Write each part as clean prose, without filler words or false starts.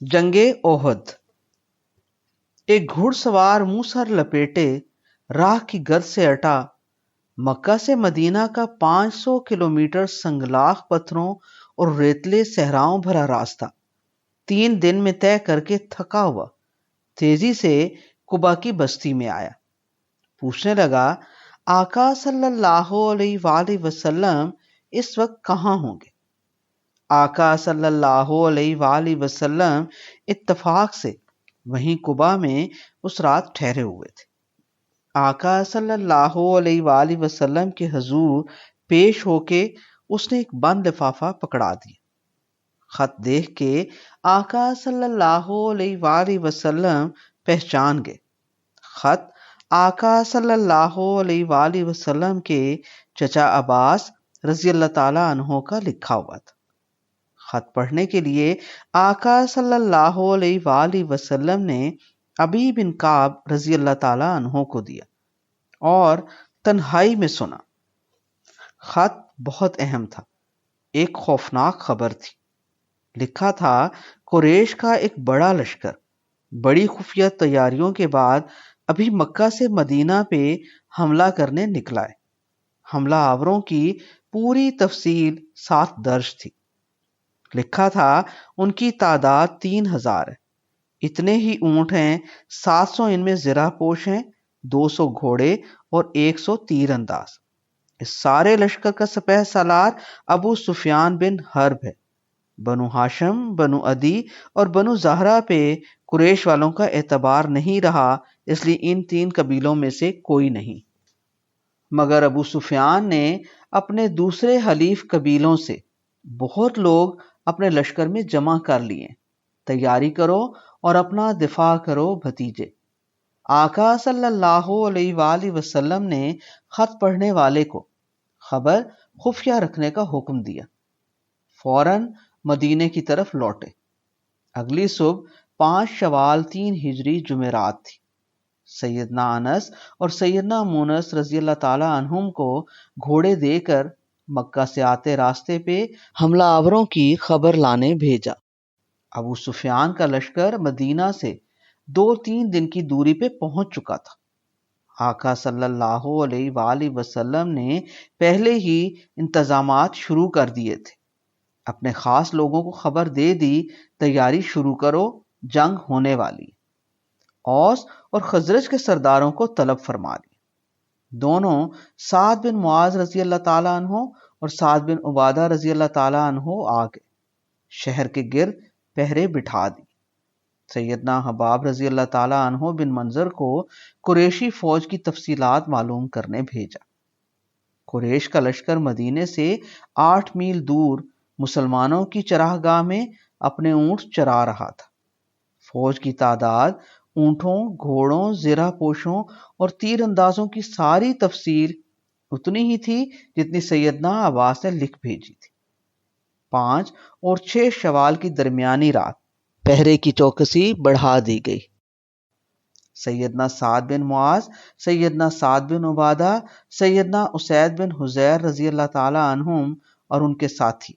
جنگ احد۔ ایک گھڑ سوار منہ سر لپیٹے راہ کی گرد سے اٹا، مکہ سے مدینہ کا 500 کلومیٹر سنگلاخ پتھروں اور ریتلے صحراؤں بھرا راستہ 3 دن میں طے کر کے تھکا ہوا تیزی سے قبا کی بستی میں آیا۔ پوچھنے لگا آقا صلی اللہ علیہ وآلہ وسلم اس وقت کہاں ہوں گے؟ آقا صلی اللہ علیہ وآلہ وسلم اتفاق سے وہیں قبا میں اس رات ٹھہرے ہوئے تھے۔ آقا صلی اللہ علیہ وآلہ وسلم کے حضور پیش ہو کے اس نے ایک بند لفافہ پکڑا دیا۔ خط دیکھ کے آقا صلی اللہ علیہ وآلہ وسلم پہچان گئے۔ خط آقا صلی اللہ علیہ وآلہ وسلم کے چچا عباس رضی اللہ تعالی عنہ کا لکھا ہوا تھا۔ خط پڑھنے کے لیے آقا صلی اللہ علیہ وآلہ وسلم نے ابی بن کعب رضی اللہ تعالی عنہ کو دیا اور تنہائی میں سنا۔ خط بہت اہم تھا، ایک خوفناک خبر تھی۔ لکھا تھا قریش کا ایک بڑا لشکر بڑی خفیہ تیاریوں کے بعد ابھی مکہ سے مدینہ پہ حملہ کرنے نکلا ہے۔ حملہ آوروں کی پوری تفصیل ساتھ درج تھی۔ لکھا تھا ان کی تعداد 3000 ہے، اتنے ہی اونٹ ہیں، 700 ان میں زرہ پوش ہیں، 200 گھوڑے اور 100 تیر انداز۔ اس سارے لشکر کا سپہ سالار ابو سفیان بن حرب ہے۔ بنو ہاشم، بنو عدی اور بنو زہرہ پہ قریش والوں کا اعتبار نہیں رہا، اس لیے ان 3 قبیلوں میں سے کوئی نہیں۔ مگر ابو سفیان نے اپنے دوسرے حلیف قبیلوں سے بہت لوگ اپنے لشکر میں جمع کر لیے۔ تیاری کرو اور اپنا دفاع کرو بھتیجے۔ آقا صلی اللہ علیہ وآلہ وسلم نے خط پڑھنے والے کو خبر خفیہ رکھنے کا حکم دیا۔ فوراً مدینے کی طرف لوٹے۔ اگلی صبح 5 شوال 3 ہجری جمعرات تھی۔ سیدنا انس اور سیدنا مونس رضی اللہ تعالی عنہم کو گھوڑے دے کر مکہ سے آتے راستے پہ حملہ آوروں کی خبر لانے بھیجا۔ ابو سفیان کا لشکر مدینہ سے 2-3 دن کی دوری پہ پہنچ چکا تھا۔ آقا صلی اللہ علیہ وآلہ وسلم نے پہلے ہی انتظامات شروع کر دیے تھے۔ اپنے خاص لوگوں کو خبر دے دی تیاری شروع کرو، جنگ ہونے والی۔ اوس اور خزرج کے سرداروں کو طلب فرما لیا۔ دونوں سعد بن معاذ رضی اللہ تعالیٰ عنہ اور سعد بن عبادہ رضی اللہ تعالیٰ عنہ آ گئے۔ شہر کے گرد پہرے بٹھا دی۔ سیدنا حباب رضی اللہ تعالیٰ عنہ بن منظر کو قریشی فوج کی تفصیلات معلوم کرنے بھیجا۔ قریش کا لشکر مدینے سے 8 میل دور مسلمانوں کی چراہ گاہ میں اپنے اونٹ چرا رہا تھا۔ فوج کی تعداد، اونٹوں، گھوڑوں، زرہ پوشوں اور تیر اندازوں کی ساری تفصیل اتنی ہی تھی جتنی سیدنا عباس نے لکھ بھیجی تھی۔ 5 اور 6 شوال کی درمیانی رات پہرے کی چوکسی بڑھا دی گئی۔ سیدنا سعد بن معاذ، سیدنا سعد بن عبادہ، سیدنا اسید بن حضیر رضی اللہ تعالی عنہم اور ان کے ساتھی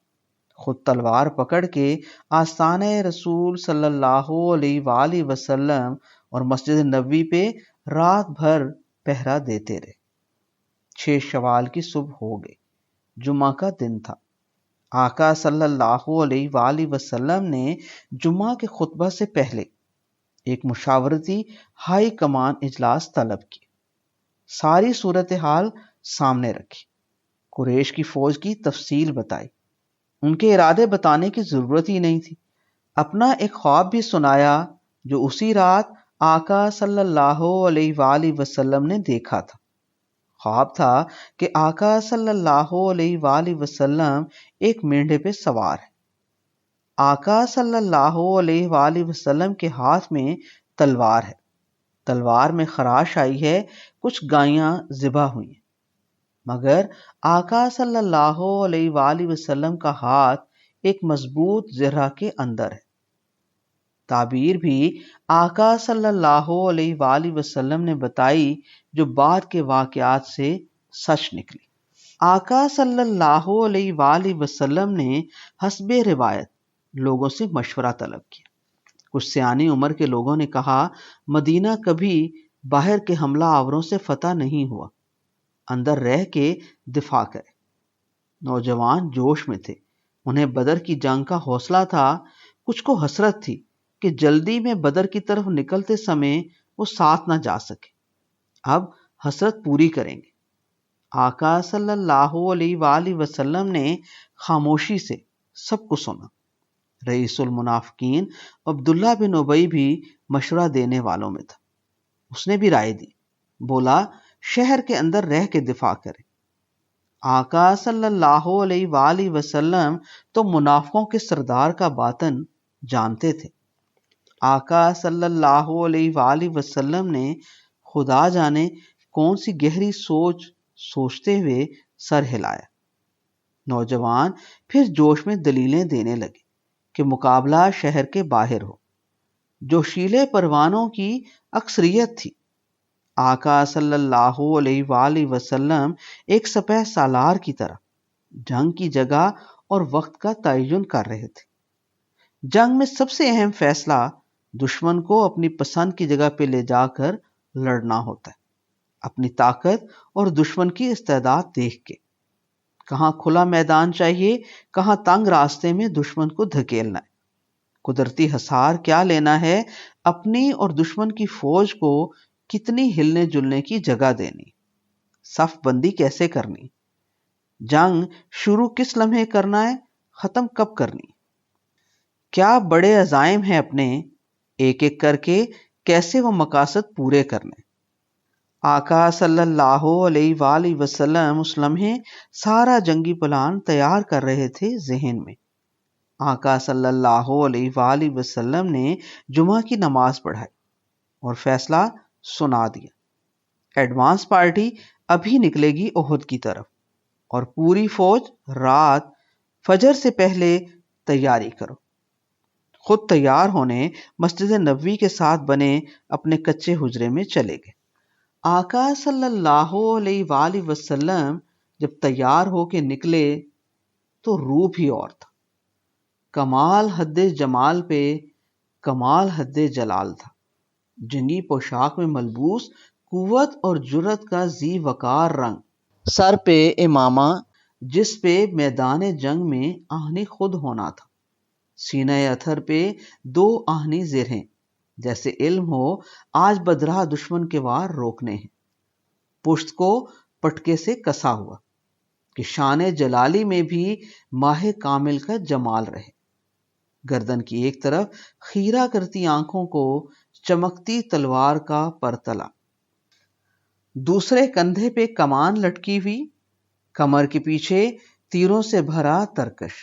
خود تلوار پکڑ کے آستانہ رسول صلی اللہ علیہ وآلہ وسلم اور مسجد نبوی پہ رات بھر پہرا دیتے رہے۔ 6 شوال کی صبح ہو گئی، جمعہ کا دن تھا۔ آقا صلی اللہ علیہ وآلہ وسلم نے جمعہ کے خطبہ سے پہلے ایک مشاورتی ہائی کمان اجلاس طلب کی، ساری صورتحال سامنے رکھی، قریش کی فوج کی تفصیل بتائی۔ ان کے ارادے بتانے کی ضرورت ہی نہیں تھی۔ اپنا ایک خواب بھی سنایا جو اسی رات آقا صلی اللہ علیہ وآلہ وسلم نے دیکھا تھا۔ خواب تھا کہ آقا صلی اللہ علیہ وآلہ وسلم ایک مینڈھے پہ سوار ہے۔ آقا صلی اللہ علیہ وآلہ وسلم کے ہاتھ میں تلوار ہے، تلوار میں خراش آئی ہے، کچھ گائیاں ذبح ہوئی ہیں، مگر آقا صلی اللہ علیہ وآلہ وسلم کا ہاتھ ایک مضبوط زرہ کے اندر ہے۔ تعبیر بھی آقا صلی اللہ علیہ وآلہ وسلم نے بتائی جو بعد کے واقعات سے سچ نکلی۔ آقا صلی اللہ علیہ وآلہ وسلم نے حسب روایت لوگوں سے مشورہ طلب کیا۔ کچھ سیانی عمر کے لوگوں نے کہا، مدینہ کبھی باہر کے حملہ آوروں سے فتح نہیں ہوا، اندر رہ کے دفاع کرے۔ نوجوان جوش میں تھے، انہیں بدر کی جنگ کا حوصلہ تھا، کچھ کو حسرت تھی کہ جلدی میں بدر کی طرف نکلتے سمے وہ ساتھ نہ جا سکے، اب حسرت پوری کریں گے۔ آقا صلی اللہ علیہ وآلہ وسلم نے خاموشی سے سب کو سنا۔ رئیس المنافقین عبداللہ بن ابی بھی مشورہ دینے والوں میں تھا، اس نے بھی رائے دی، بولا شہر کے اندر رہ کے دفاع کرے۔ آقا صلی اللہ علیہ وآلہ وسلم تو منافقوں کے سردار کا باطن جانتے تھے۔ آقا صلی اللہ علیہ وآلہ وسلم نے خدا جانے کون سی گہری سوچ سوچتے ہوئے سر ہلایا۔ نوجوان پھر جوش میں دلیلیں دینے لگے کہ مقابلہ شہر کے باہر ہو، جو شیلے پروانوں کی اکثریت تھی۔ آقا صلی اللہ علیہ وآلہ وسلم ایک سپہ سالار کی طرح جنگ کی جگہ اور وقت کا تعین کر رہے تھے۔ جنگ میں سب سے اہم فیصلہ دشمن کو اپنی پسند کی جگہ پہ لے جا کر لڑنا ہوتا ہے، اپنی طاقت اور دشمن کی استعداد دیکھ کے۔ کہاں کھلا میدان چاہیے، کہاں تنگ راستے میں دشمن کو دھکیلنا ہے، قدرتی حصار کیا لینا ہے، اپنی اور دشمن کی فوج کو کتنی ہلنے جلنے کی جگہ دینی، صف بندی کیسے کرنی، جنگ شروع کس لمحے کرنا ہے، ختم کب کرنی، کیا بڑے عزائم ہیں اپنے، ایک ایک کر کے کیسے وہ مقاصد پورے کرنے۔ آقا صلی اللہ علیہ وآلہ وسلم اس لمحے سارا جنگی پلان تیار کر رہے تھے ذہن میں۔ آقا صلی اللہ علیہ وآلہ وسلم نے جمعہ کی نماز پڑھائی اور فیصلہ سنا دیا، ایڈوانس پارٹی ابھی نکلے گی احد کی طرف، اور پوری فوج رات فجر سے پہلے تیاری کرو۔ خود تیار ہونے مسجد نبوی کے ساتھ بنے اپنے کچے حجرے میں چلے گئے۔ آقا صلی اللہ علیہ وآلہ وسلم جب تیار ہو کے نکلے تو روپ ہی اور تھا، کمال حد جمال پہ کمال حد جلال تھا، جنگی پوشاک میں ملبوس قوت اور جرت کا ذی وقار رنگ، سر پہ امامہ جس پہ میدان جنگ میں آہنی خود ہونا تھا، سینہ اتھر پہ 2 آہنی زرہیں، جیسے علم ہو آج بدراہ دشمن کے وار روکنے ہیں، پشت کو پٹکے سے کسا ہوا کہ شان جلالی میں بھی ماہ کامل کا جمال رہے، گردن کی ایک طرف خیرہ کرتی آنکھوں کو چمکتی تلوار کا پرتلا، دوسرے کندھے پہ کمان لٹکی ہوئی، کمر کے پیچھے تیروں سے بھرا ترکش،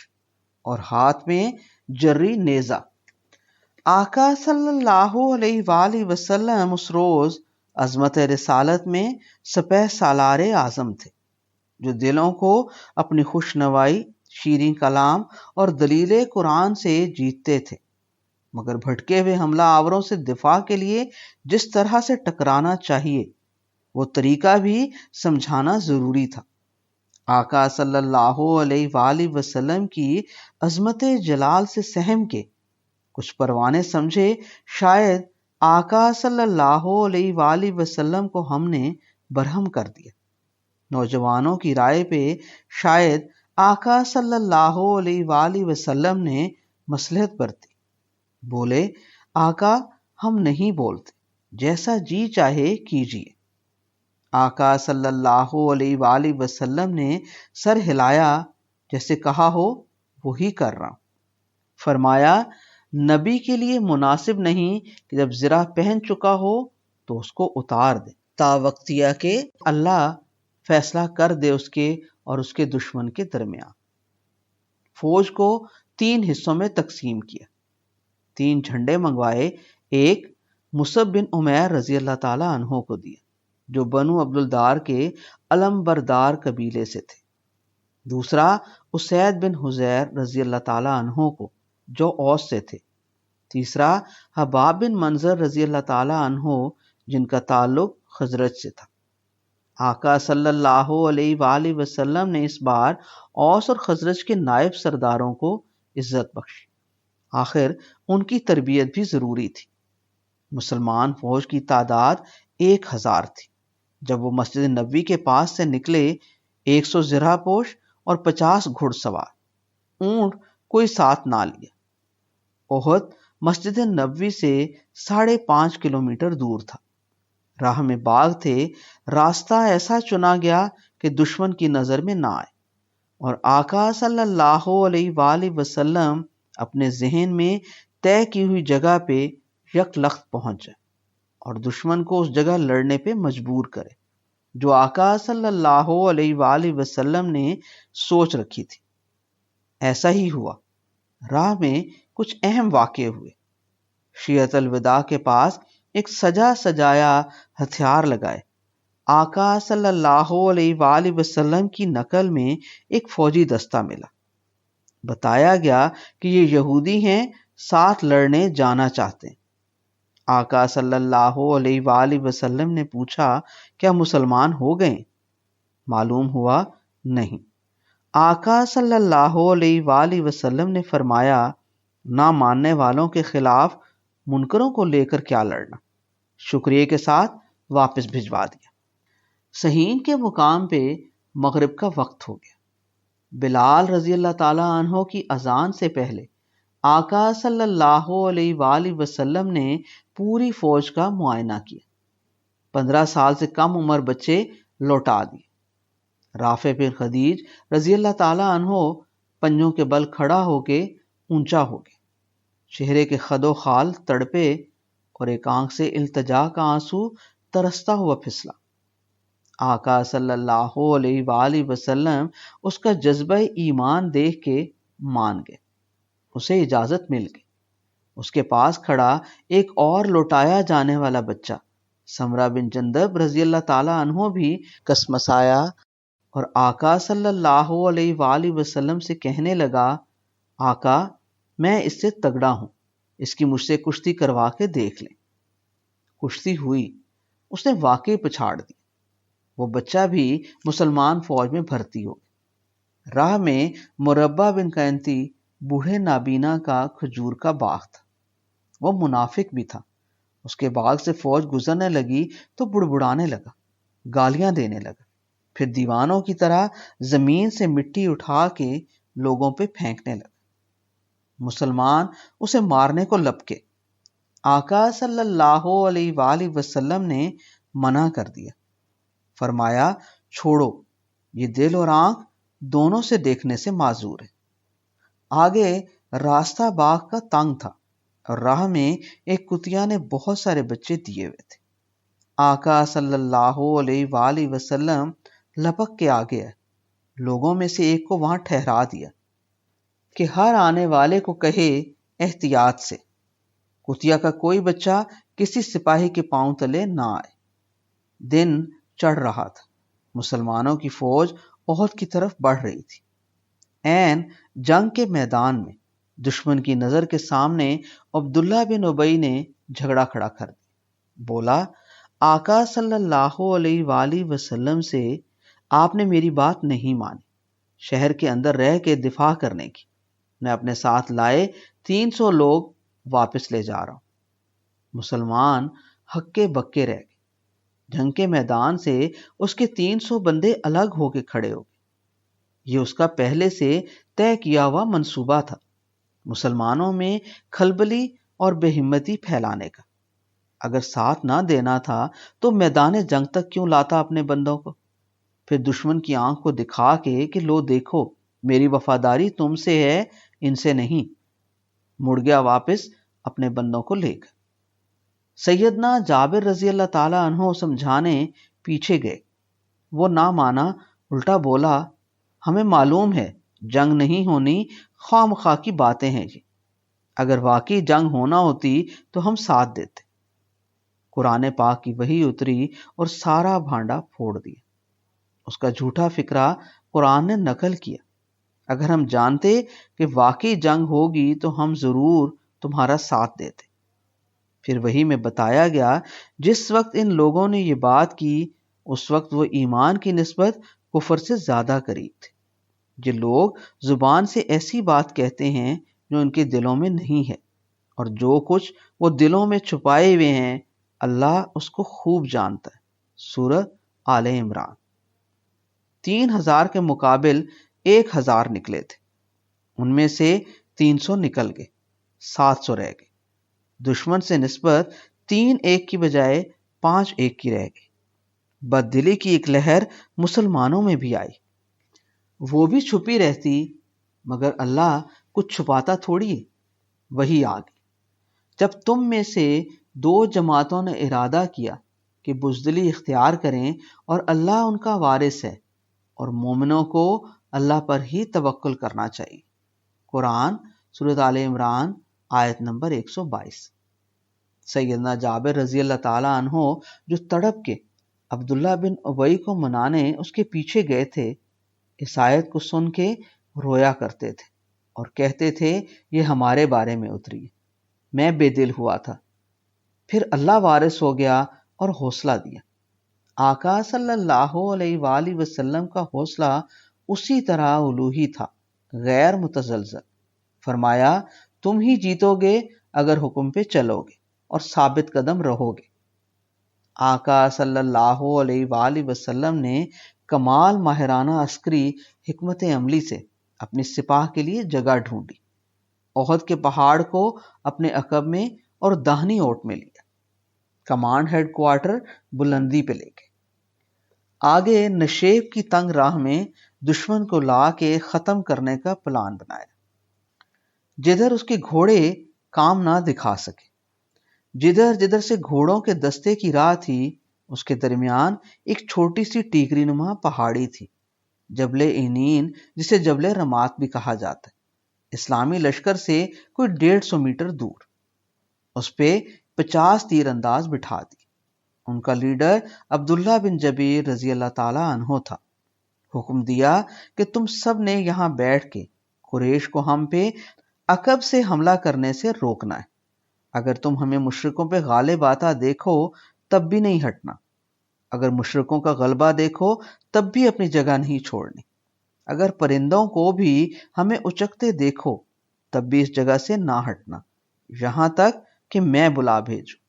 اور ہاتھ میں جری نیزہ۔ آقا صلی اللہ علیہ وآلہ وسلم اس روز عظمت رسالت میں سپہ سالار اعظم تھے، جو دلوں کو اپنی خوش نوائی، شیریں کلام اور دلیل قرآن سے جیتتے تھے، مگر بھٹکے ہوئے حملہ آوروں سے دفاع کے لیے جس طرح سے ٹکرانا چاہیے وہ طریقہ بھی سمجھانا ضروری تھا۔ آقا صلی اللہ علیہ وآلہ وسلم کی عظمت جلال سے سہم کے کچھ پروانے سمجھے شاید آقا صلی اللہ علیہ وآلہ وسلم کو ہم نے برہم کر دیا۔ نوجوانوں کی رائے پہ شاید آقا صلی اللہ علیہ وآلہ وسلم نے مصلحت برتی، بولے آقا ہم نہیں بولتے، جیسا جی چاہے کیجیے۔ آقا صلی اللہ علیہ وآلہ وسلم نے سر ہلایا، جیسے کہا ہو وہی کر رہا ہوں۔ فرمایا نبی کے لیے مناسب نہیں کہ جب زرہ پہن چکا ہو تو اس کو اتار دے، تا وقتیہ کہ اللہ فیصلہ کر دے اس کے اور اس کے دشمن کے درمیان۔ فوج کو 3 حصوں میں تقسیم کیا، 3 جھنڈے منگوائے، ایک مصعب بن عمیر رضی اللہ تعالیٰ عنہ کو دیا، جو بنو عبدالدار کے علم بردار قبیلے سے تھے، دوسرا اسید بن حضیر رضی اللہ تعالیٰ عنہ کو جو اوس سے تھے، تیسرا حباب بن منظر رضی اللہ تعالیٰ عنہ جن کا تعلق خزرج سے تھا۔ آقا صلی اللہ علیہ وآلہ وسلم نے اس بار اوس اور خزرج کے نائب سرداروں کو عزت بخشی۔ آخر ان کی تربیت بھی ضروری تھی۔ مسلمان فوج کی تعداد 1000 تھی۔ جب وہ مسجد نبوی کے پاس سے نکلے، 100 زرہ پوش اور 50 گھڑ سوار، اونٹ کوئی ساتھ نہ لیا۔ احد مسجد نبوی سے 5.5 کلومیٹر دور تھا۔ راہ میں باغ تھے، راستہ ایسا چنا گیا کہ دشمن کی نظر میں نہ آئے، اور آقا صلی اللہ علیہ وآلہ وسلم اپنے ذہن میں طے کی ہوئی جگہ پہ یک لخت پہنچ جائے اور دشمن کو اس جگہ لڑنے پہ مجبور کرے جو آقا صلی اللہ علیہ وآلہ وسلم نے سوچ رکھی تھی۔ ایسا ہی ہوا۔ راہ میں کچھ اہم واقعے ہوئے۔ شیعۃ الوداع کے پاس ایک سجا سجایا ہتھیار لگائے آقا صلی اللہ علیہ وآلہ وسلم کی نقل میں ایک فوجی دستہ ملا۔ بتایا گیا کہ یہ یہودی ہیں، ساتھ لڑنے جانا چاہتے ہیں۔ آقا صلی اللہ علیہ وآلہ وسلم نے پوچھا، کیا مسلمان ہو گئے؟ معلوم ہوا نہیں۔ آقا صلی اللہ علیہ وآلہ وسلم نے فرمایا، نہ ماننے والوں کے خلاف منکروں کو لے کر کیا لڑنا، شکریہ کے ساتھ واپس بھجوا دیا۔ صحین کے مقام پہ مغرب کا وقت ہو گیا۔ بلال رضی اللہ تعالیٰ عنہ کی اذان سے پہلے آقا صلی اللہ علیہ وآلہ وسلم نے پوری فوج کا معائنہ کیا۔ 15 سال سے کم عمر بچے لوٹا دیے۔ رافع بن خدیج رضی اللہ تعالیٰ عنہ پنجوں کے بل کھڑا ہو کے اونچا ہو گئے، چہرے کے خد و خال تڑپے اور ایک آنکھ سے التجا کا آنسو ترستا ہوا پھسلا۔ آقا صلی اللہ علیہ وآلہ وسلم اس کا جذبہ ایمان دیکھ کے مان گئے، اسے اجازت مل گئی۔ اس کے پاس کھڑا ایک اور لوٹایا جانے والا بچہ سمرہ بن جندب رضی اللہ تعالیٰ عنہ بھی کسمسایا اور آقا صلی اللہ علیہ وآلہ وسلم سے کہنے لگا، آقا میں اس سے تگڑا ہوں، اس کی مجھ سے کشتی کروا کے دیکھ لیں۔ کشتی ہوئی، اس نے واقعی پچھاڑ دی۔ وہ بچہ بھی مسلمان فوج میں بھرتی ہو گیا۔ راہ میں مربع بن قینتی بوڑھے نابینا کا کھجور کا باغ تھا۔ وہ منافق بھی تھا۔ اس کے باغ سے فوج گزرنے لگی تو بڑبڑانے لگا، گالیاں دینے لگا، پھر دیوانوں کی طرح زمین سے مٹی اٹھا کے لوگوں پہ پھینکنے لگا۔ مسلمان اسے مارنے کو لپکے۔ آقا صلی اللہ علیہ وآلہ وسلم نے منع کر دیا، فرمایا چھوڑو، یہ دل اور آنکھ دونوں سے دیکھنے سے معذور ہے۔ آگے راستہ باغ کا تنگ تھا اور راہ میں ایک کتیا نے بہت سارے بچے دیے ہوئے تھے۔ آقا صلی اللہ علیہ وآلہ وسلم لپک کے آگے آئے، لوگوں میں سے ایک کو وہاں ٹھہرا دیا کہ ہر آنے والے کو کہے احتیاط سے کتیا کا کوئی بچہ کسی سپاہی کے پاؤں تلے نہ آئے۔ دن چڑھ رہا تھا، مسلمانوں کی فوج احد کی طرف بڑھ رہی تھی۔ عین جنگ کے میدان میں دشمن کی نظر کے سامنے عبداللہ بن ابی نے جھگڑا کھڑا کر دیا۔ بولا، آقا صلی اللہ علیہ وآلہ وسلم سے آپ نے میری بات نہیں مانی، شہر کے اندر رہ کے دفاع کرنے کی۔ میں اپنے ساتھ لائے 300 لوگ واپس لے جا رہا ہوں۔ مسلمان ہکے بکے رہ گئے۔ جنگ کے میدان سے اس کے 300 بندے الگ ہو کے کھڑے ہو گئے۔ یہ اس کا پہلے سے طے کیا ہوا منصوبہ تھا، مسلمانوں میں کھلبلی اور بے ہمتی پھیلانے کا۔ اگر ساتھ نہ دینا تھا تو میدان جنگ تک کیوں لاتا اپنے بندوں کو؟ پھر دشمن کی آنکھ کو دکھا کے کہ لو دیکھو میری وفاداری تم سے ہے، ان سے نہیں۔ مڑ گیا واپس اپنے بندوں کو لے کر۔ سیدنا جابر رضی اللہ تعالیٰ عنہ سمجھانے پیچھے گئے، وہ نہ مانا، الٹا بولا، ہمیں معلوم ہے جنگ نہیں ہونی، خواہ مخواہ کی باتیں ہیں یہ، اگر واقعی جنگ ہونا ہوتی تو ہم ساتھ دیتے۔ قرآن پاک کی وحی اتری اور سارا بھانڈا پھوڑ دیا۔ اس کا جھوٹا فکرہ قرآن نے نقل کیا، اگر ہم جانتے کہ واقعی جنگ ہوگی تو ہم ضرور تمہارا ساتھ دیتے۔ پھر وحی میں بتایا گیا جس وقت ان لوگوں نے یہ بات کی اس وقت وہ ایمان کی نسبت کفر سے زیادہ قریب تھے۔ یہ لوگ زبان سے ایسی بات کہتے ہیں جو ان کے دلوں میں نہیں ہے، اور جو کچھ وہ دلوں میں چھپائے ہوئے ہیں اللہ اس کو خوب جانتا ہے۔ سورۃ آل عمران۔ 3,000 کے مقابل 1,000 نکلے تھے، ان میں سے 300 نکل گئے، 700 رہ گئے۔ دشمن سے نسبت 3 1 کی بجائے 5 1 کی رہ گئی۔ بددلی کی ایک لہر مسلمانوں میں بھی آئی، وہ بھی چھپی رہتی مگر اللہ کچھ چھپاتا تھوڑی ہے، وہی آ گئی۔ جب تم میں سے 2 جماعتوں نے ارادہ کیا کہ بزدلی اختیار کریں اور اللہ ان کا وارث ہے، اور مومنوں کو اللہ پر ہی توکل کرنا چاہیے۔ قرآن سورۃ آل عمران آیت نمبر 122۔ سیدنا جابر رضی اللہ تعالیٰ عنہ جو تڑپ کے عبداللہ بن ابی کو منانے اس کے پیچھے گئے تھے، اس آیت کو سن کے رویا کرتے تھے اور کہتے تھے یہ ہمارے بارے میں اتری ہے، میں بے دل ہوا تھا، پھر اللہ وارث ہو گیا اور حوصلہ دیا۔ آقا صلی اللہ علیہ وآلہ وسلم کا حوصلہ اسی طرح الوہی تھا، غیر متزلزل۔ فرمایا تم ہی جیتو گے اگر حکم پہ چلو گے اور ثابت قدم رہو گے۔ آقا صلی اللہ علیہ وآلہ وسلم نے کمال ماہرانہ عسکری حکمت عملی سے اپنی سپاہ کے لیے جگہ ڈھونڈی، احد کے پہاڑ کو اپنے عقب میں اور داہنی اوٹ میں لیا، کمانڈ ہیڈ کوارٹر بلندی پہ لے گئے۔ آگے نشیب کی تنگ راہ میں دشمن کو لا کے ختم کرنے کا پلان بنایا، جدھر اس کے گھوڑے کام نہ دکھا سکے۔ جدھر جدھر سے گھوڑوں کے دستے کی راہ تھی اس کے درمیان ایک چھوٹی سی ٹیکری نما پہاڑی تھی، جبل اینین، جسے جبل رمات بھی کہا جاتا ہے، اسلامی لشکر سے کوئی 150 میٹر دور۔ اس پہ 50 تیر انداز بٹھا دی۔ ان کا لیڈر عبداللہ بن جبیر رضی اللہ تعالی عنہ تھا۔ حکم دیا کہ تم سب نے یہاں بیٹھ کے قریش کو ہم پہ عقب سے حملہ کرنے سے روکنا ہے۔ اگر تم ہمیں مشرکوں پہ غالب آتا دیکھو تب بھی نہیں ہٹنا، اگر مشرکوں کا غلبہ دیکھو تب بھی اپنی جگہ نہیں چھوڑنی، اگر پرندوں کو بھی ہمیں اچکتے دیکھو تب بھی اس جگہ سے نہ ہٹنا، یہاں تک کہ میں بلا بھیجوں۔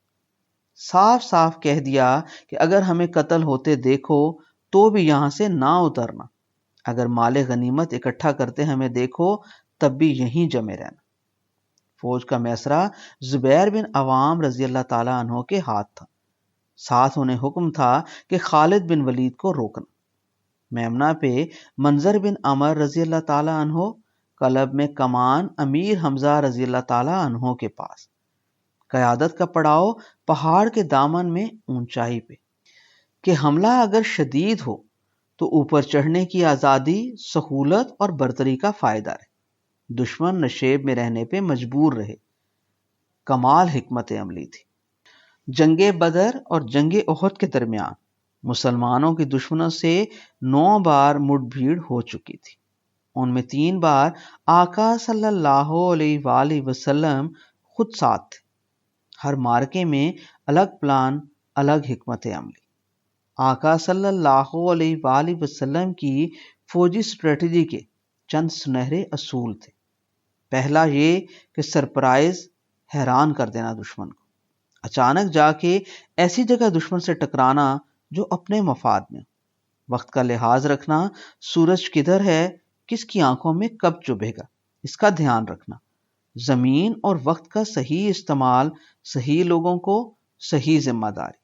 صاف صاف کہہ دیا کہ اگر ہمیں قتل ہوتے دیکھو تو بھی یہاں سے نہ اترنا، اگر مال غنیمت اکٹھا کرتے ہمیں دیکھو تب بھی یہیں جمے رہنا۔ فوج کا محاصرہ زبیر بن عوام رضی اللہ تعالیٰ عنہ کے ہاتھ تھا، ساتھ انہیں حکم تھا کہ خالد بن ولید کو روکنا۔ میمنہ پہ منظر بن عمر رضی اللہ تعالیٰ عنہ، قلب میں کمان امیر حمزہ رضی اللہ تعالیٰ عنہ کے پاس، قیادت کا پڑاؤ پہاڑ کے دامن میں اونچائی پہ، کہ حملہ اگر شدید ہو تو اوپر چڑھنے کی آزادی، سہولت اور برتری کا فائدہ رہے، دشمن نشیب میں رہنے پہ مجبور رہے۔ کمال حکمت عملی تھی۔ جنگ بدر اور جنگ احد کے درمیان مسلمانوں کی دشمنوں سے 9 بار مٹ بھیڑ ہو چکی تھی، ان میں 3 بار آقا صلی اللہ علیہ وآلہ وسلم خود ساتھ تھے۔ ہر مارکے میں الگ پلان، الگ حکمت عملی۔ آقا صلی اللہ علیہ وآلہ وسلم کی فوجی اسٹریٹجی کے چند سنہرے اصول تھے۔ پہلا یہ کہ سرپرائز، حیران کر دینا دشمن کو، اچانک جا کے ایسی جگہ دشمن سے ٹکرانا جو اپنے مفاد میں ہو۔ وقت کا لحاظ رکھنا، سورج کدھر ہے، کس کی آنکھوں میں کب چبھے گا، اس کا دھیان رکھنا۔ زمین اور وقت کا صحیح استعمال، صحیح لوگوں کو صحیح ذمہ داری۔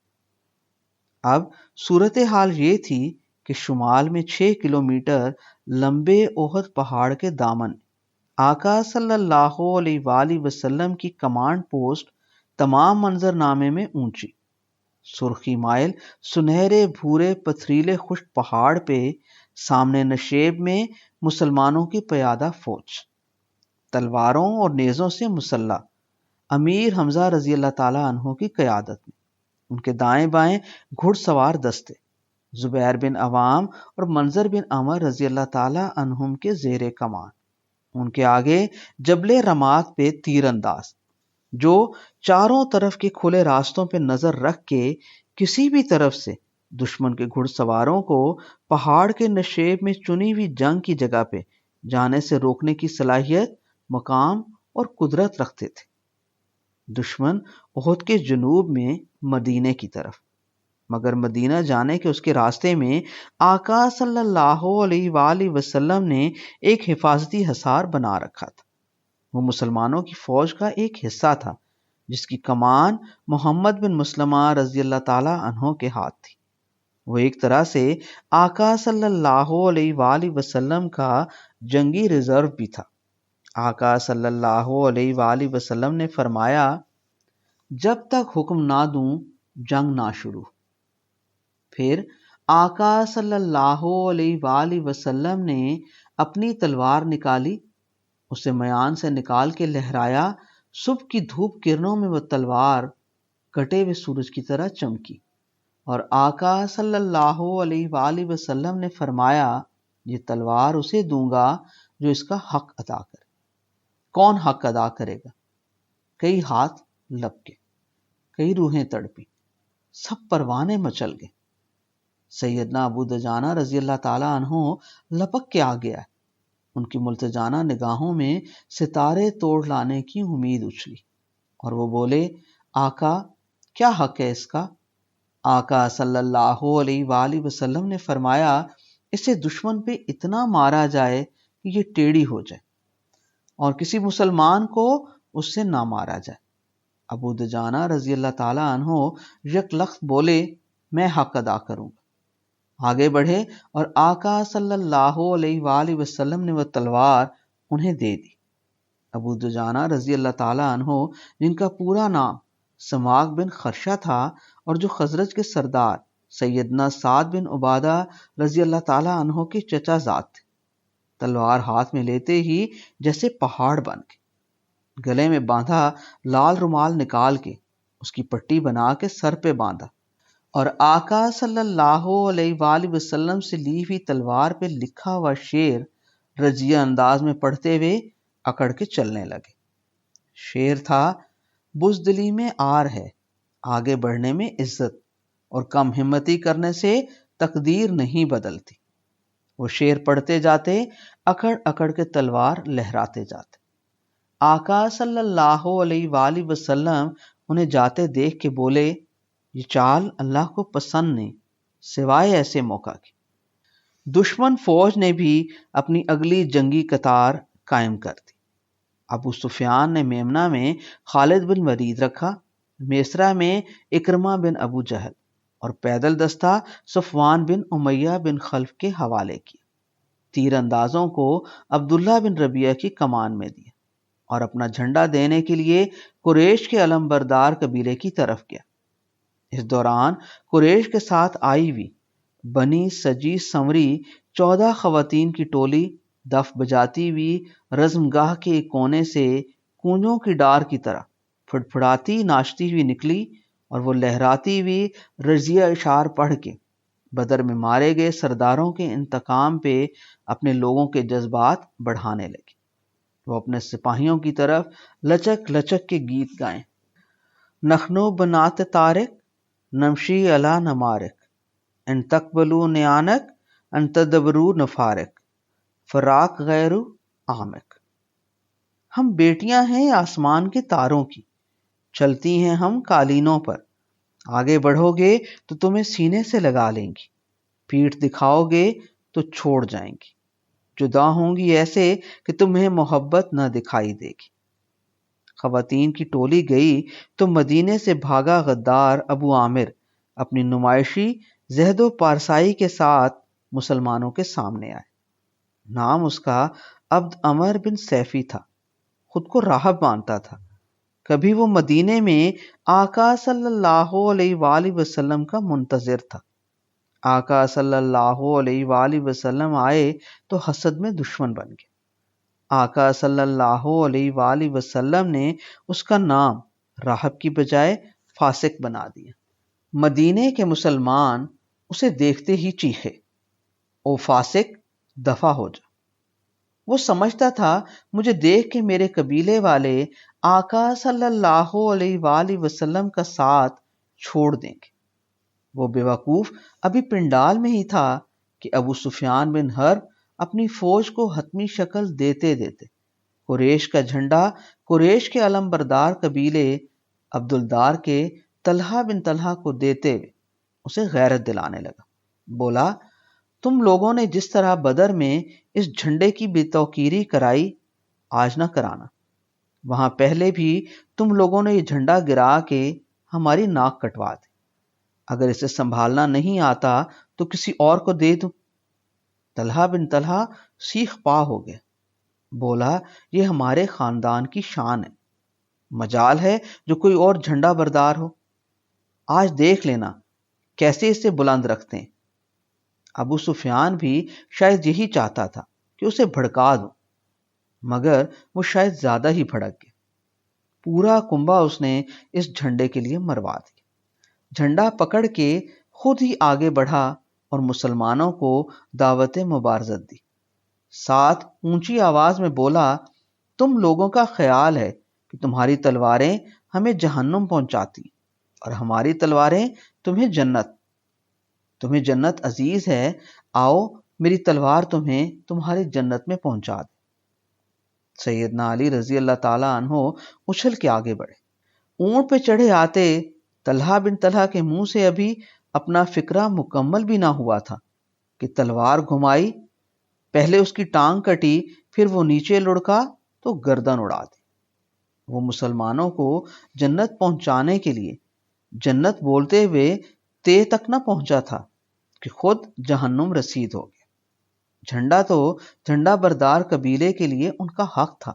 اب صورتحال یہ تھی کہ شمال میں 6 کلومیٹر لمبے احد پہاڑ کے دامن میں آقا صلی اللہ علیہ وآلہ وسلم کی کمانڈ پوسٹ تمام منظر نامے میں اونچی، سرخی مائل سنہرے بھورے پتھریلے خشک پہاڑ پہ، سامنے نشیب میں مسلمانوں کی پیادہ فوج، تلواروں اور نیزوں سے مسلح، امیر حمزہ رضی اللہ تعالیٰ عنہ کی قیادت میں، ان کے دائیں بائیں گھڑ سوار دستے، زبیر بن عوام اور منظر بن عمر رضی اللہ تعالیٰ عنہم کے زیر کمان، ان کے آگے جبل رمات پہ تیر انداز، جو چاروں طرف کے کھلے راستوں پہ نظر رکھ کے کسی بھی طرف سے دشمن کے گھڑ سواروں کو پہاڑ کے نشیب میں چنی ہوئی جنگ کی جگہ پہ جانے سے روکنے کی صلاحیت، مقام اور قدرت رکھتے تھے۔ دشمن احد کے جنوب میں مدینے کی طرف، مگر مدینہ جانے کے اس کے راستے میں آقا صلی اللہ علیہ وآلہ وسلم نے ایک حفاظتی حصار بنا رکھا تھا۔ وہ مسلمانوں کی فوج کا ایک حصہ تھا جس کی کمان محمد بن مسلمہ رضی اللہ تعالی عنہ کے ہاتھ تھی۔ وہ ایک طرح سے آقا صلی اللہ علیہ وآلہ وسلم کا جنگی ریزرو بھی تھا۔ آقا صلی اللہ علیہ وآلہ وسلم نے فرمایا، جب تک حکم نہ دوں جنگ نہ شروع۔ پھر آقا صلی اللہ علیہ وآلہ وسلم نے اپنی تلوار نکالی، اسے میان سے نکال کے لہرایا۔ صبح کی دھوپ کرنوں میں وہ تلوار کٹے ہوئے سورج کی طرح چمکی، اور آقا صلی اللہ علیہ وآلہ وسلم نے فرمایا، یہ تلوار اسے دوں گا جو اس کا حق ادا کرے۔ کون حق ادا کرے گا؟ کئی ہاتھ لپکے، کئی روحیں تڑپی، سب پروانے مچل گئے۔ سیدنا ابو دجانہ رضی اللہ تعالی عنہ لپک کے آ گیا۔ ان کی ملتجانہ نگاہوں میں ستارے توڑ لانے کی امید اچھلی، اور وہ بولے، آقا کیا حق ہے اس کا؟ آقا صلی اللہ علیہ وآلہ وسلم نے فرمایا، اسے دشمن پہ اتنا مارا جائے کہ یہ ٹیڑھی ہو جائے، اور کسی مسلمان کو اس سے نہ مارا جائے۔ ابو دجانہ رضی اللہ تعالی عنہ یک لخت بولے، میں حق ادا کروں گا۔ آگے بڑھے اور آقا صلی اللہ علیہ وآلہ وسلم نے وہ تلوار انہیں دے دی۔ ابو دجانہ رضی اللہ تعالی عنہ، جن کا پورا نام سماک بن خرشہ تھا اور جو خزرج کے سردار سیدنا سعد بن عبادہ رضی اللہ تعالی عنہ کے چچا زاد تھے، تلوار ہاتھ میں لیتے ہی جیسے پہاڑ بن گئے۔ گلے میں باندھا لال رومال نکال کے اس کی پٹی بنا کے سر پہ باندھا، اور آقا صلی اللہ علیہ وآلہ وسلم سے لی ہوئی تلوار پہ لکھا ہوا شعر رجیہ انداز میں پڑھتے ہوئے اکڑ کے چلنے لگے۔ شعر تھا، بزدلی میں آر ہے، آگے بڑھنے میں عزت، اور کم ہمتی کرنے سے تقدیر نہیں بدلتی۔ وہ شعر پڑھتے جاتے، اکڑ اکڑ کے تلوار لہراتے جاتے۔ آقا صلی اللہ علیہ وآلہ وسلم انہیں جاتے دیکھ کے بولے، یہ چال اللہ کو پسند نہیں سوائے ایسے موقع کی۔ دشمن فوج نے بھی اپنی اگلی جنگی قطار قائم کر دی۔ ابو سفیان نے میمنہ میں خالد بن ولید رکھا، میسرہ میں اکرمہ بن ابو جہل، اور پیدل دستہ صفوان بن امیہ بن خلف کے حوالے کیا۔ تیر اندازوں کو عبداللہ بن ربیعہ کی کمان میں دیا، اور اپنا جھنڈا دینے کے لیے قریش کے علم بردار قبیلے کی طرف گیا۔ اس دوران قریش کے ساتھ آئی ہوئی بنی سجی سمری 14 خواتین کی ٹولی دف بجاتی ہوئی رزم گاہ کے ایک کونے سے کونجوں کی ڈار کی طرح پھڑپھڑاتی ناچتی ہوئی نکلی، اور وہ لہراتی ہوئی رضیہ اشعار پڑھ کے بدر میں مارے گئے سرداروں کے انتقام پہ اپنے لوگوں کے جذبات بڑھانے لگے۔ وہ اپنے سپاہیوں کی طرف لچک لچک کے گیت گائیں، نخنو بنات طارق نمشی علی نمارق، ان تقبلو نیانک ان تدبرو نفارق، فراق غیر عامق۔ ہم بیٹیاں ہیں آسمان کے تاروں کی، چلتی ہیں ہم قالینوں پر، آگے بڑھو گے تو تمہیں سینے سے لگا لیں گی، پیٹھ دکھاؤ گے تو چھوڑ جائیں گی، جدا ہوں گی ایسے کہ تمہیں محبت نہ دکھائی دے گی۔ خواتین کی ٹولی گئی تو مدینے سے بھاگا غدار ابو عامر اپنی نمائشی زہد و پارسائی کے ساتھ مسلمانوں کے سامنے آئے۔ نام اس کا عبد عمر بن سیفی تھا، خود کو راہب مانتا تھا۔ کبھی وہ مدینے میں آقا صلی اللہ علیہ وآلہ وسلم کا منتظر تھا۔ آقا صلی اللہ علیہ وآلہ وسلم آئے تو حسد میں دشمن بن گئے۔ آقا صلی اللہ علیہ وآلہ وسلم نے اس کا نام راہب کی بجائے فاسق بنا دیا۔ مدینے کے مسلمان اسے دیکھتے ہی چیخے، او فاسق دفع ہو جا۔ وہ سمجھتا تھا مجھے دیکھ کے میرے قبیلے والے آقا صلی اللہ علیہ وآلہ وسلم کا ساتھ چھوڑ دیں گے۔ وہ بے وقوف ابھی پنڈال میں ہی تھا کہ ابو سفیان بن حرب اپنی فوج کو حتمی شکل دیتے دیتے قریش کا جھنڈا قریش کے علم بردار قبیلے عبدالدار کے طلحہ بن طلحہ کو دیتے ہوئے اسے غیرت دلانے لگا۔ بولا، تم لوگوں نے جس طرح بدر میں اس جھنڈے کی بے توقیری کرائی، آج نہ کرانا۔ وہاں پہلے بھی تم لوگوں نے یہ جھنڈا گرا کے ہماری ناک کٹوا دی۔ اگر اسے سنبھالنا نہیں آتا تو کسی اور کو دے دو۔ طلحہ بن طلحہ سیخ پا ہو گیا۔ بولا، یہ ہمارے خاندان کی شان ہے، مجال ہے جو کوئی اور جھنڈا بردار ہو، آج دیکھ لینا کیسے اسے بلند رکھتے ہیں۔ ابو سفیان بھی شاید یہی چاہتا تھا کہ اسے بھڑکا دو، مگر وہ شاید زیادہ ہی بھڑک گیا۔ پورا کنبہ اس نے اس جھنڈے کے لیے مروا دیا۔ جھنڈا پکڑ کے خود ہی آگے بڑھا اور مسلمانوں کو دعوت مبارزت دی۔ ساتھ اونچی آواز میں بولا، تم لوگوں کا خیال ہے کہ تمہاری تلواریں ہمیں جہنم پہنچاتی اور ہماری تلواریں تمہیں جنت عزیز ہے، آؤ میری تلوار تمہیں تمہاری جنت میں پہنچا دے۔ سیدنا علی رضی اللہ تعالی عنہ اچھل کے آگے بڑھے۔ اونٹ پہ چڑھے آتے طلحہ بن طلحہ کے منہ سے ابھی اپنا فکرہ مکمل بھی نہ ہوا تھا کہ تلوار گھمائی، پہلے اس کی ٹانگ کٹی، پھر وہ نیچے لڑکا تو گردن اڑا دی۔ وہ مسلمانوں کو جنت پہنچانے کے لیے جنت بولتے ہوئے تے تک نہ پہنچا تھا کہ خود جہنم رسید ہو گیا۔ جھنڈا تو جھنڈا بردار قبیلے کے لیے ان کا حق تھا۔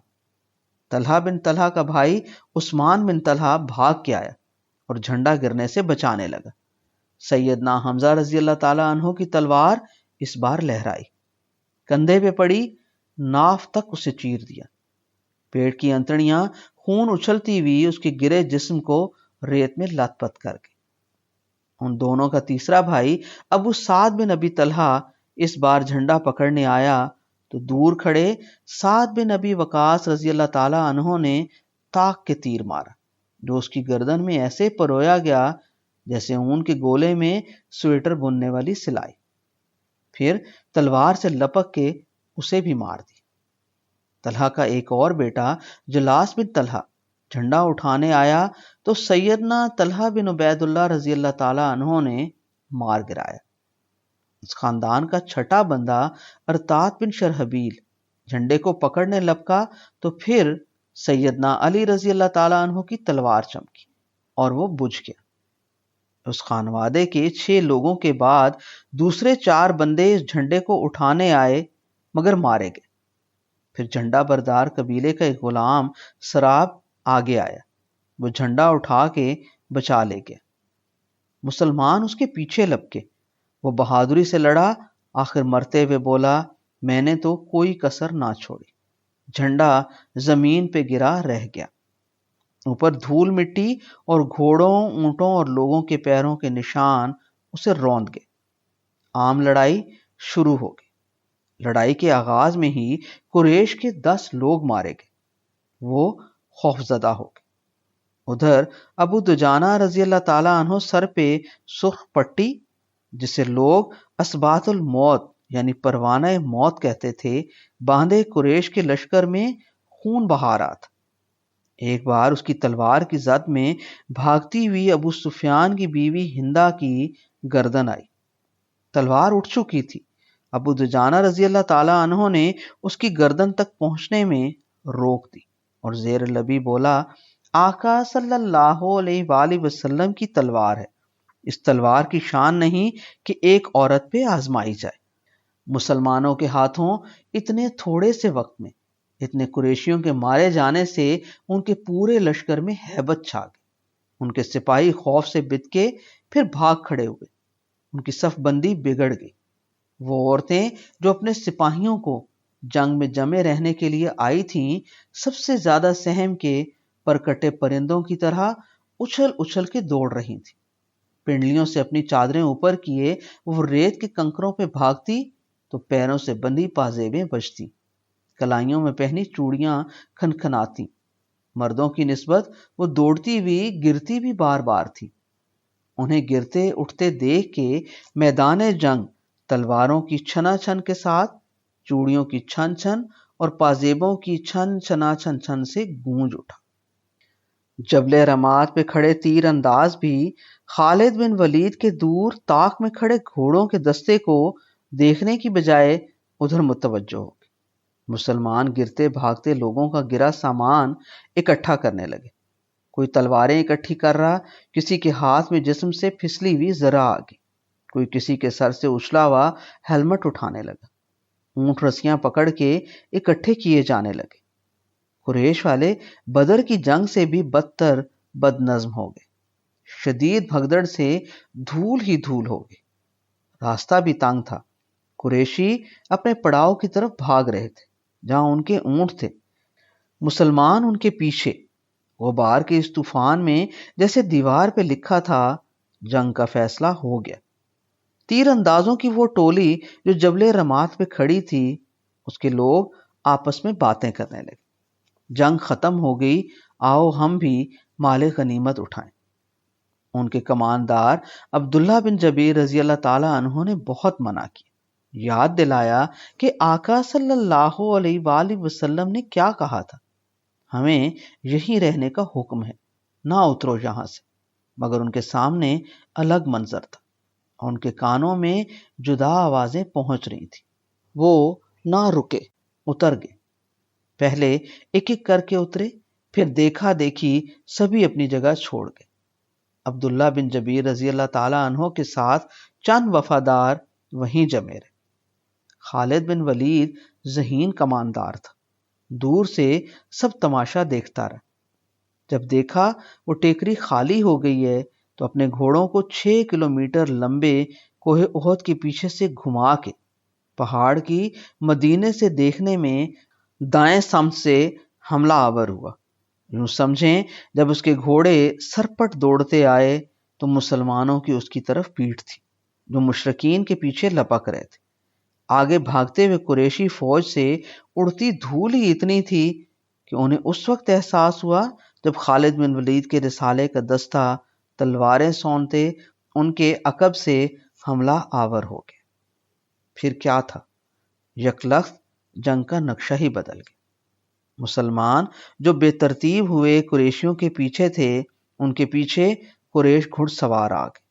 طلحہ بن طلحہ کا بھائی عثمان بن طلحہ بھاگ کے آیا اور جھنڈا گرنے سے بچانے لگا۔ سیدنا حمزہ رضی اللہ تعالی عنہ کی تلوار اس بار لہرائی، کندھے پہ پڑی، ناف تک اسے چیر دیا۔ پیٹ کی انتڑیاں خون اچھلتی ہوئی اس کے گرے جسم کو ریت میں لت پت کر گئی۔ ان دونوں کا تیسرا بھائی ابو سعد بن ابی طلحہ اس بار جھنڈا پکڑنے آیا تو دور کھڑے سعد بن ابی وقاص رضی اللہ تعالی عنہ نے تاک کے تیر مارا، جو اس کی گردن میں ایسے پرویا گیا جیسے اون کے گولے میں سویٹر بننے والی سلائی۔ پھر تلوار سے لپک کے اسے بھی مار دی۔ طلحہ کا ایک اور بیٹا جلاس بن طلحہ جھنڈا اٹھانے آیا تو سیدنا طلحہ بن عبید اللہ رضی اللہ تعالی عنہ نے مار گرایا۔ اس خاندان کا چھٹا بندہ ارطاد بن شرحبیل جھنڈے کو پکڑنے لپکا تو پھر سیدنا علی رضی اللہ تعالی عنہ کی تلوار چمکی اور وہ بجھ گیا۔ اس خانوادے کے 6 لوگوں کے بعد دوسرے 4 بندے اس جھنڈے کو اٹھانے آئے مگر مارے گئے۔ پھر جھنڈا بردار قبیلے کا ایک غلام سراب آگے آیا، وہ جھنڈا اٹھا کے بچا لے گیا۔ مسلمان اس کے پیچھے لپکے، وہ بہادری سے لڑا، آخر مرتے ہوئے بولا، میں نے تو کوئی کسر نہ چھوڑی۔ جھنڈا زمین پہ گرا رہ گیا، اوپر دھول مٹی اور گھوڑوں، اونٹوں اور لوگوں کے پیروں کے نشان اسے روند گئے۔ عام لڑائی شروع ہو گئی۔ لڑائی کے آغاز میں ہی قریش کے 10 لوگ مارے گئے، وہ خوفزدہ ہو گئے۔ ادھر ابو دجانہ رضی اللہ تعالی عنہ سر پہ سرخ پٹی، جسے لوگ اسبات الموت یعنی پروانہ موت کہتے تھے، باندھے قریش کے لشکر میں خون بہا رہا تھا۔ ایک بار اس کی تلوار کی زد میں بھاگتی ہوئی ابو سفیان کی بیوی ہندا کی گردن آئی۔ تلوار اٹھ چکی تھی، ابو دجانہ رضی اللہ تعالی عنہ نے اس کی گردن تک پہنچنے میں روک دی اور زیر لبی بولا، آقا صلی اللہ علیہ وآلہ وسلم کی تلوار ہے، اس تلوار کی شان نہیں کہ ایک عورت پہ آزمائی جائے۔ مسلمانوں کے ہاتھوں اتنے تھوڑے سے وقت میں اتنے قریشیوں کے مارے جانے سے ان کے پورے لشکر میں ہیبت چھا گئی۔ ان کے سپاہی خوف سے بت کے پھر بھاگ کھڑے ہوئے، ان کی صف بندی بگڑ گئی۔ وہ عورتیں جو اپنے سپاہیوں کو جنگ میں جمے رہنے کے لیے آئی تھیں، سب سے زیادہ سہم کے پرکٹے پرندوں کی طرح اچھل اچھل کے دوڑ رہی تھیں۔ پنڈلیوں سے اپنی چادریں اوپر کیے وہ ریت کے کنکروں پہ بھاگتی تو پیروں سے بندھی پازیبیں بجتی، کلائیوں میں پہنی چوڑیاں کھنکھناتی۔ مردوں کی نسبت وہ دوڑتی ہوئی گرتی بھی بار بار تھی۔ انہیں گرتے اٹھتے دیکھ کے میدان جنگ تلواروں کی چھنا چھن کے ساتھ، چوڑیوں کی چھن چھن اور پازیبوں کی چھن چھنا چھن چھن سے گونج اٹھا۔ جبل رمات پہ کھڑے تیر انداز بھی خالد بن ولید کے دور طاق میں کھڑے گھوڑوں کے دستے کو دیکھنے کی بجائے ادھر متوجہ ہو گئے۔ مسلمان گرتے بھاگتے لوگوں کا گرا سامان اکٹھا کرنے لگے۔ کوئی تلواریں اکٹھی کر رہا، کسی کے ہاتھ میں جسم سے پھسلی ہوئی زرہ آ گئی، کوئی کسی کے سر سے اچھلا ہوا ہیلمٹ اٹھانے لگا۔ اونٹ رسیاں پکڑ کے اکٹھے کیے جانے لگے۔ قریش والے بدر کی جنگ سے بھی بدتر بد نظم ہو گئے۔ شدید بھگدڑ سے دھول ہی دھول ہو گئی۔ راستہ بھی تنگ تھا۔ قریشی اپنے پڑاؤ کی طرف بھاگ رہے تھے جہاں ان کے اونٹ تھے، مسلمان ان کے پیچھے۔ غبار کے اس طوفان میں جیسے دیوار پہ لکھا تھا جنگ کا فیصلہ ہو گیا۔ تیر اندازوں کی وہ ٹولی جو جبل رمات پہ کھڑی تھی، اس کے لوگ آپس میں باتیں کرنے لگے۔ جنگ ختم ہو گئی، آؤ ہم بھی مال غنیمت اٹھائیں۔ ان کے کماندار عبداللہ بن جبیر رضی اللہ تعالیٰ عنہ نے بہت منع کی، یاد دلایا کہ آقا صلی اللہ علیہ وآلہ وسلم نے کیا کہا تھا، ہمیں یہیں رہنے کا حکم ہے، نہ اترو یہاں سے۔ مگر ان کے سامنے الگ منظر تھا، ان کے کانوں میں جدا آوازیں پہنچ رہی تھی۔ وہ نہ رکے، اتر گئے۔ پہلے ایک ایک کر کے اترے، پھر دیکھا دیکھی سبھی اپنی جگہ چھوڑ گئے۔ عبداللہ بن جبیر رضی اللہ تعالیٰ عنہ کے ساتھ چند وفادار وہیں جمے رہے۔ خالد بن ولید ذہین کماندار تھا، دور سے سب تماشا دیکھتا رہا۔ جب دیکھا وہ ٹیکری خالی ہو گئی ہے تو اپنے گھوڑوں کو 6 کلومیٹر لمبے کوہ احد کے پیچھے سے گھما کے پہاڑ کی مدینے سے دیکھنے میں دائیں سمت سے حملہ آور ہوا۔ یوں سمجھیں جب اس کے گھوڑے سرپٹ دوڑتے آئے تو مسلمانوں کی اس کی طرف پیٹھ تھی جو مشرکین کے پیچھے لپک رہے تھے۔ آگے بھاگتے ہوئے قریشی فوج سے اڑتی دھول ہی اتنی تھی کہ انہیں اس وقت احساس ہوا جب خالد بن ولید کے رسالے کا دستہ تلواریں سونتے ان کے عقب سے حملہ آور ہو گیا۔ پھر کیا تھا، یکلخت جنگ کا نقشہ ہی بدل گیا۔ مسلمان جو بے ترتیب ہوئے قریشیوں کے پیچھے تھے، ان کے پیچھے قریش گھڑ سوار آ گئے۔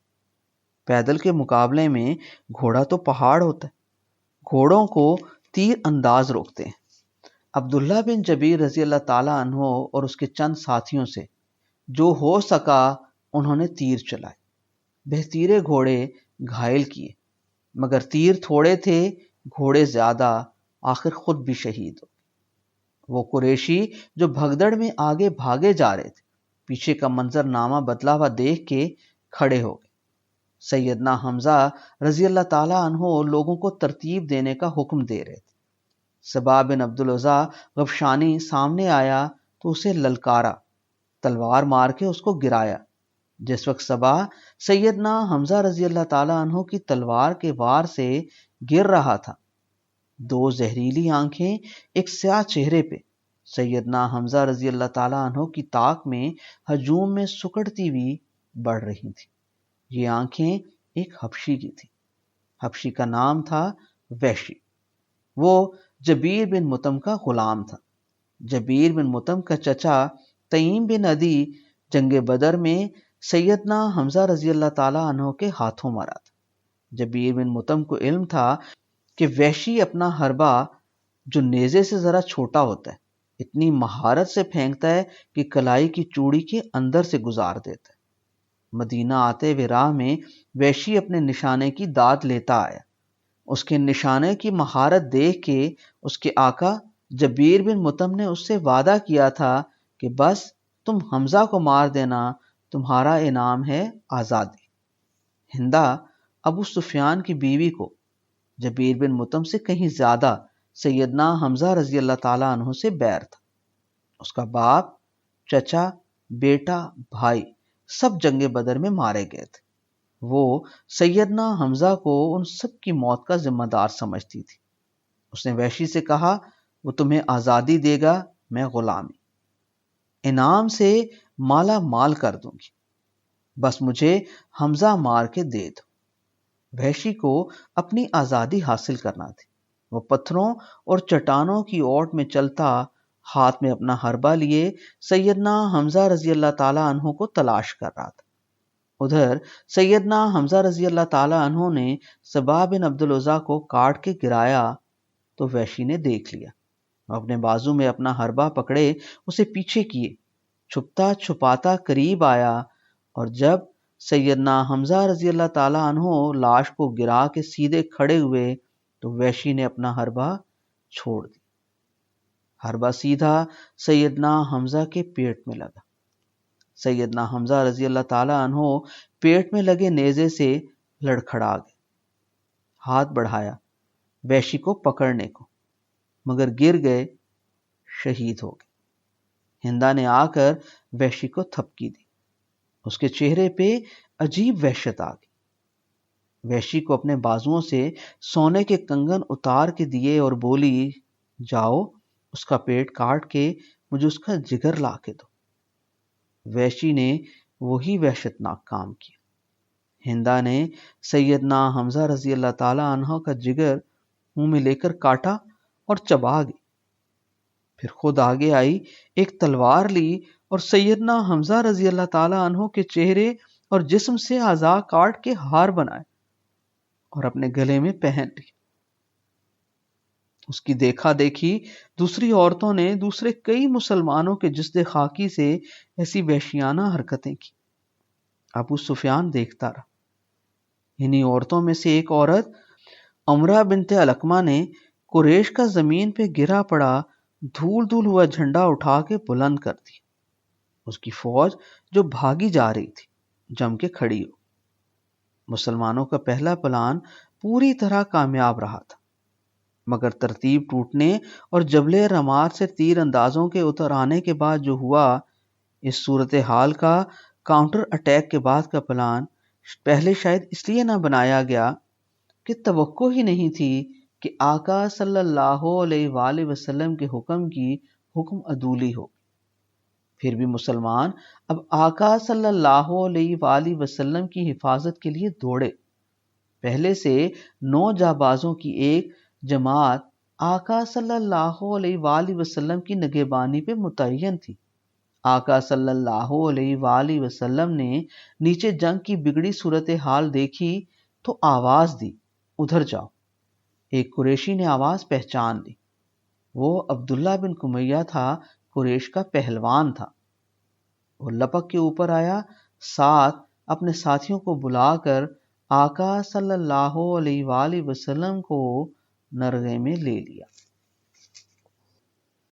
پیدل کے مقابلے میں گھوڑا تو پہاڑ ہوتا ہے، گھوڑوں کو تیر انداز روکتے ہیں۔ عبداللہ بن جبیر رضی اللہ تعالیٰ عنہ اور اس کے چند ساتھیوں سے جو ہو سکا انہوں نے تیر چلائے، بہتیرے گھوڑے گھائل کیے، مگر تیر تھوڑے تھے، گھوڑے زیادہ، آخر خود بھی شہید ہو۔ وہ قریشی جو بھگدڑ میں آگے بھاگے جا رہے تھے، پیچھے کا منظر نامہ بدلا ہوا دیکھ کے کھڑے ہو گئے۔ سیدنا حمزہ رضی اللہ تعالیٰ عنہ لوگوں کو ترتیب دینے کا حکم دے رہے تھے۔ سبا بن عبدالعزیٰ غفشانی سامنے آیا تو اسے للکارا، تلوار مار کے اس کو گرایا۔ جس وقت سبا سیدنا حمزہ رضی اللہ تعالیٰ عنہ کی تلوار کے وار سے گر رہا تھا، دو زہریلی آنکھیں ایک سیاہ چہرے پہ سیدنا حمزہ رضی اللہ تعالیٰ عنہ کی طاق میں ہجوم میں سکڑتی ہوئی بڑھ رہی تھی۔ یہ آنکھیں ایک حبشی کی تھی۔ حبشی کا نام تھا وحشی۔ وہ جبیر بن مطعم کا غلام تھا۔ جبیر بن مطعم کا چچا تیم بن عدی جنگ بدر میں سیدنا حمزہ رضی اللہ تعالیٰ عنہ کے ہاتھوں مرا تھا۔ جبیر بن مطعم کو علم تھا کہ وحشی اپنا حربہ جو نیزے سے ذرا چھوٹا ہوتا ہے اتنی مہارت سے پھینکتا ہے کہ کلائی کی چوڑی کے اندر سے گزار دیتا ہے۔ مدینہ آتے ہوئے راہ میں وحشی اپنے نشانے کی داد لیتا آیا۔ اس کے نشانے کی مہارت دیکھ کے اس کے آقا جبیر بن مطعم نے اس سے وعدہ کیا تھا کہ بس تم حمزہ کو مار دینا، تمہارا انعام ہے آزادی۔ ہندا ابو سفیان کی بیوی کو جبیر بن مطعم سے کہیں زیادہ سیدنا حمزہ رضی اللہ تعالیٰ عنہ سے بیر تھا۔ اس کا باپ، چچا، بیٹا، بھائی سب جنگ بدر میں مارے گئے تھے۔ وہ سیدنا حمزہ کو ان سب کی موت کا ذمہ دار سمجھتی تھی۔ اس نے وحشی سے کہا وہ تمہیں آزادی دے گا، میں غلامی، انعام سے مالا مال کر دوں گی، بس مجھے حمزہ مار کے دے دو۔ وحشی کو اپنی آزادی حاصل کرنا تھی، وہ پتھروں اور چٹانوں کی اوٹ میں چلتا ہاتھ میں اپنا حربہ لیے سیدنا حمزہ رضی اللہ تعالیٰ عنہ کو تلاش کر رہا تھا۔ ادھر سیدنا حمزہ رضی اللہ تعالیٰ عنہ نے سبا بن عبد العزیٰ کو کاٹ کے گرایا تو وحشی نے دیکھ لیا۔ وہ اپنے بازو میں اپنا حربہ پکڑے اسے پیچھے کیے، چھپتا چھپاتا قریب آیا، اور جب سیدنا حمزہ رضی اللہ تعالیٰ عنہ لاش کو گرا کے سیدھے کھڑے ہوئے تو وحشی نے اپنا حربہ چھوڑ دیا۔ حربہ سیدھا سیدنا حمزہ کے پیٹ میں لگا۔ سیدنا حمزہ رضی اللہ تعالیٰ عنہ پیٹ میں لگے نیزے سے لڑکھڑا گئے، ہاتھ بڑھایا وحشی کو پکڑنے کو، مگر گر گئے، شہید ہو گئے۔ ہندا نے آ کر وحشی کو تھپکی دی، اس کے چہرے پہ عجیب وحشت آ گئی۔ وحشی کو اپنے بازوؤں سے سونے کے کنگن اتار کے دیے اور بولی، جاؤ اس کا پیٹ کاٹ کے مجھے اس کا جگر لا کے دو۔ وحشی نے وہی وحشتناک کام کیا۔ ہندا نے سیدنا حمزہ رضی اللہ تعالیٰ عنہ کا جگر منہ میں لے کر کاٹا اور چبا گئی، پھر خود آگے آئی، ایک تلوار لی اور سیدنا حمزہ رضی اللہ تعالیٰ عنہ کے چہرے اور جسم سے اعضاء کاٹ کے ہار بنائے اور اپنے گلے میں پہن لی۔ اس کی دیکھا دیکھی دوسری عورتوں نے دوسرے کئی مسلمانوں کے جسد خاکی سے ایسی وحشیانہ حرکتیں کی۔ ابو سفیان دیکھتا رہا۔ انہی عورتوں میں سے ایک عورت امرہ بنت علقمہ نے قریش کا زمین پہ گرا پڑا دھول دھول ہوا جھنڈا اٹھا کے بلند کر دیا۔ اس کی فوج جو بھاگی جا رہی تھی جم کے کھڑی ہو۔ مسلمانوں کا پہلا پلان پوری طرح کامیاب رہا تھا، مگر ترتیب ٹوٹنے اور جبل رماد سے تیر اندازوں کے اتر آنے کے بعد جو ہوا، اس صورتحال کا کاؤنٹر اٹیک کے بعد کا پلان پہلے شاید اس لیے نہ بنایا گیا کہ توقع ہی نہیں تھی کہ آقا صلی اللہ علیہ وآلہ وسلم کے حکم کی حکم عدولی ہو۔ پھر بھی مسلمان اب آقا صلی اللہ علیہ وآلہ وسلم کی حفاظت کے لیے دوڑے۔ پہلے سے 9 جانبازوں کی ایک جماعت آقا صلی اللہ علیہ وآلہ وسلم کی نگہبانی پہ متعین تھی۔ آقا صلی اللہ علیہ وآلہ وسلم نے نیچے جنگ کی بگڑی صورتحال دیکھی تو آواز دی، ادھر جاؤ۔ ایک قریشی نے آواز پہچان لی، وہ عبداللہ بن کمیہ تھا، قریش کا پہلوان تھا۔ وہ لپک کے اوپر آیا، ساتھ اپنے ساتھیوں کو بلا کر آقا صلی اللہ علیہ وآلہ وسلم کو نرغے میں لے لیا۔